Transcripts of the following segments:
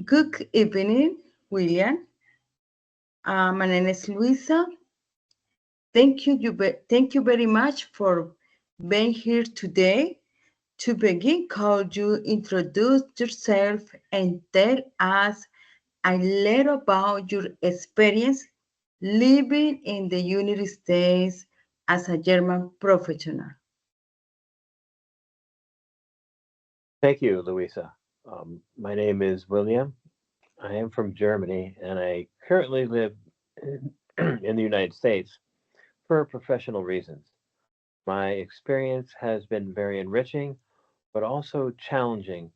Good evening, William. My name is Luisa. Thank you very much for being here today. To begin, could you introduce yourself and tell us a little about your experience living in the United States as a German professional? Thank you, Luisa. My name is William. I am from Germany and I currently live in, in the United States for professional reasons. My experience has been very enriching, but also challenging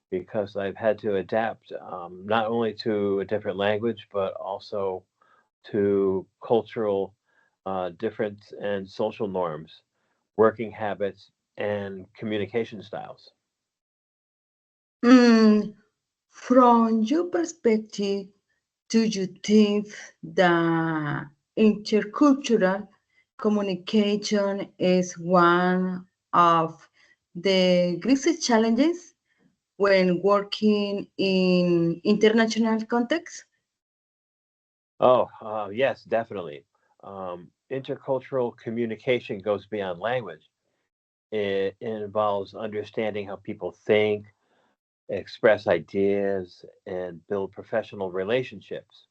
because I've had to adapt not only to a different language, but also to cultural difference and social norms, working habits, and communication styles. Mm, from your perspective, do you think that intercultural communication is one of the greatest challenges when working in international context? Oh, yes, definitely. Intercultural communication goes beyond language. It involves understanding how people think, express ideas, and build professional relationships.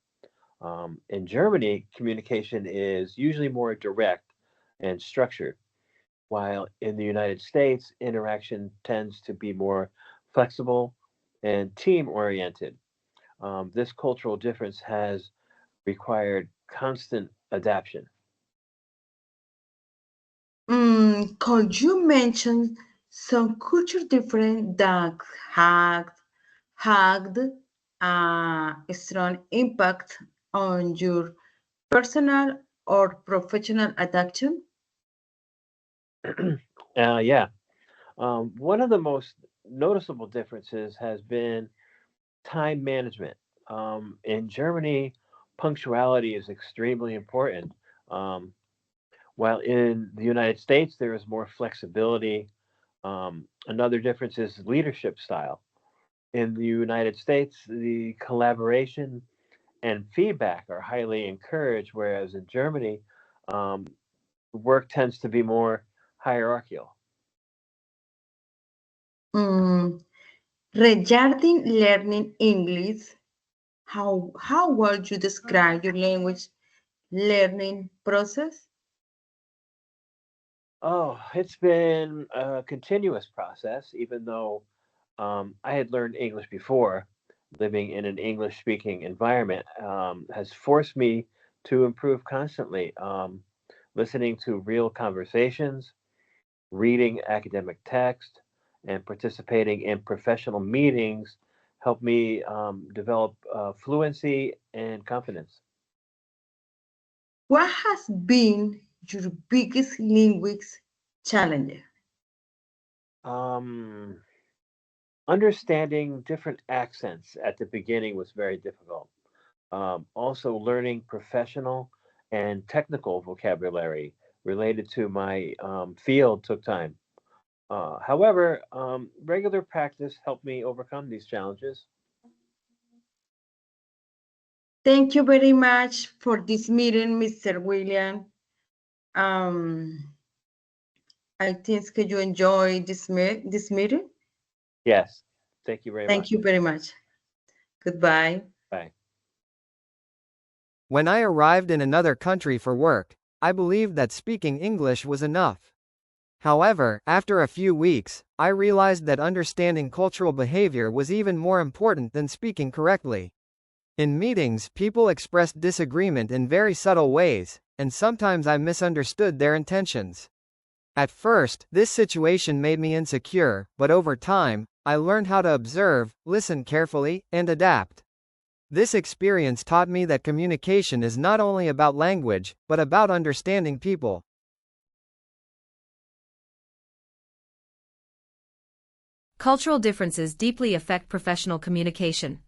In Germany, communication is usually more direct and structured, while in the United States, interaction tends to be more flexible and team oriented. This cultural difference has required constant adaptation. Could you mention some culture difference that had had a strong impact on your personal or professional adaptation? Yeah. One of the most noticeable differences has been time management. In Germany, punctuality is extremely important, um, while in the United States, there is more flexibility. Another difference is leadership style. In the United States, the collaboration and feedback are highly encouraged, whereas in Germany, um, work tends to be more hierarchical. Mm, Regarding learning English, how would you describe your language learning process? Oh, it's been a continuous process, even though I had learned English before. Living in an English speaking environment has forced me to improve constantly. Listening to real conversations, reading academic text, and participating in professional meetings help me develop fluency and confidence. What has been your biggest language challenge? Um, Understanding different accents at the beginning was very difficult. Also, learning professional and technical vocabulary related to my field took time. However, regular practice helped me overcome these challenges. Thank you very much for this meeting, Mr. William. Um, I think that you enjoy this meeting. Yes, thank you very Thank much. you very much. Goodbye. Bye. When I arrived in another country for work, I believed that speaking English was enough. However, after a few weeks, I realized that understanding cultural behavior was even more important than speaking correctly. In meetings, people expressed disagreement in very subtle ways, and sometimes I misunderstood their intentions. At first, this situation made me insecure, but over time, I learned how to observe, listen carefully, and adapt. This experience taught me that communication is not only about language, but about understanding people. Cultural differences deeply affect professional communication.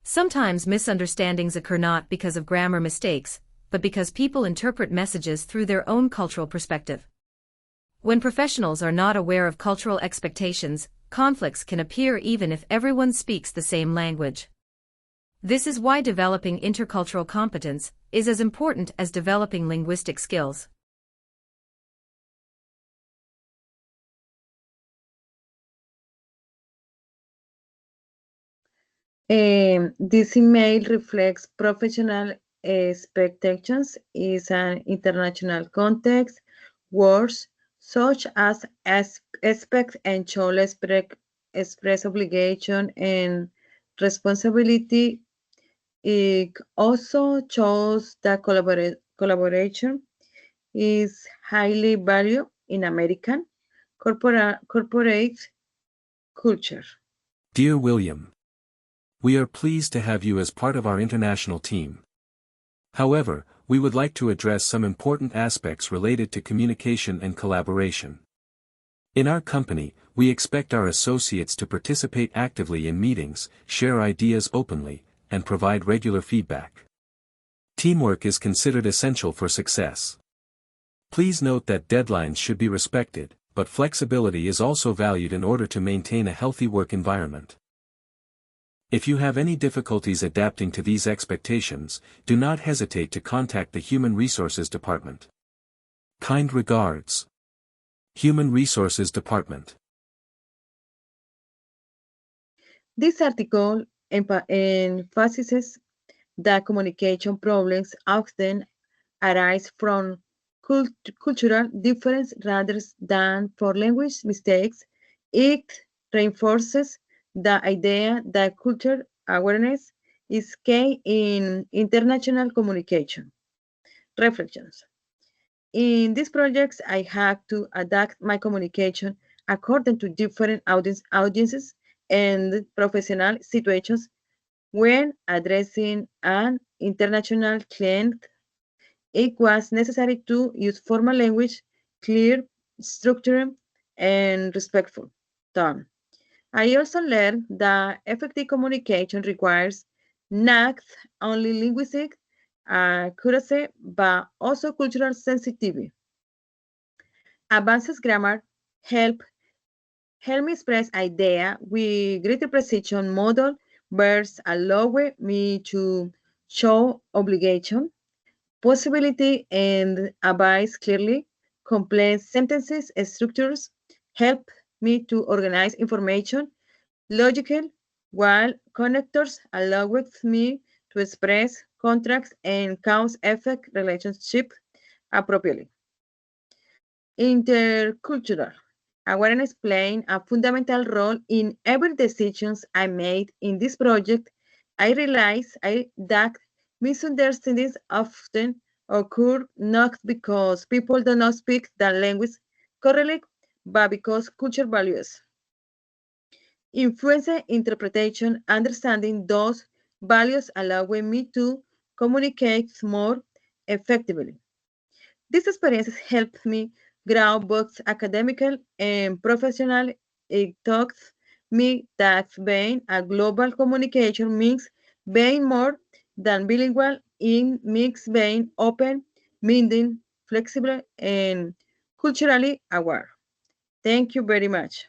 Sometimes misunderstandings occur not because of grammar mistakes, but because people interpret messages through their own cultural perspective. When professionals are not aware of cultural expectations, conflicts can appear even if everyone speaks the same language. This is why developing intercultural competence is as important as developing linguistic skills. This email reflects professional expectations in an international context. Words such as expect and shall express obligation and responsibility. It also shows that collaboration is highly valued in American corporate culture. Dear William, we are pleased to have you as part of our international team. However, we would like to address some important aspects related to communication and collaboration. In our company, we expect our associates to participate actively in meetings, share ideas openly, and provide regular feedback. Teamwork is considered essential for success. Please note that deadlines should be respected, but flexibility is also valued in order to maintain a healthy work environment. If you have any difficulties adapting to these expectations, do not hesitate to contact the Human Resources Department. Kind regards. Human Resources Department. This article emphasizes that communication problems often arise from cultural difference rather than for language mistakes. It reinforces the idea that cultural awareness is key in international communication. Reflections. In these projects, I had to adapt my communication according to different audiences and professional situations when addressing an international client. It was necessary to use formal language, clear, structured, and respectful tone. I also learned that effective communication requires not only linguistic accuracy, but also cultural sensitivity. Advanced grammar help me express idea with greater precision. Model verbs allow me to show obligation, possibility, and advise clearly. Complex sentences and structures help me to organize information logical, while connectors allow me to express contracts and cause-effect relationship appropriately. Intercultural awareness playing a fundamental role in every decisions I made in this project. I realized that misunderstandings often occur not because people do not speak the language correctly, but because culture values influence interpretation. Understanding those values allowing me to communicate more effectively. This experience helped me grow both academical and professional. It taught me that being a global communication means being more than bilingual. It means being open, minded, flexible, and culturally aware. Thank you very much.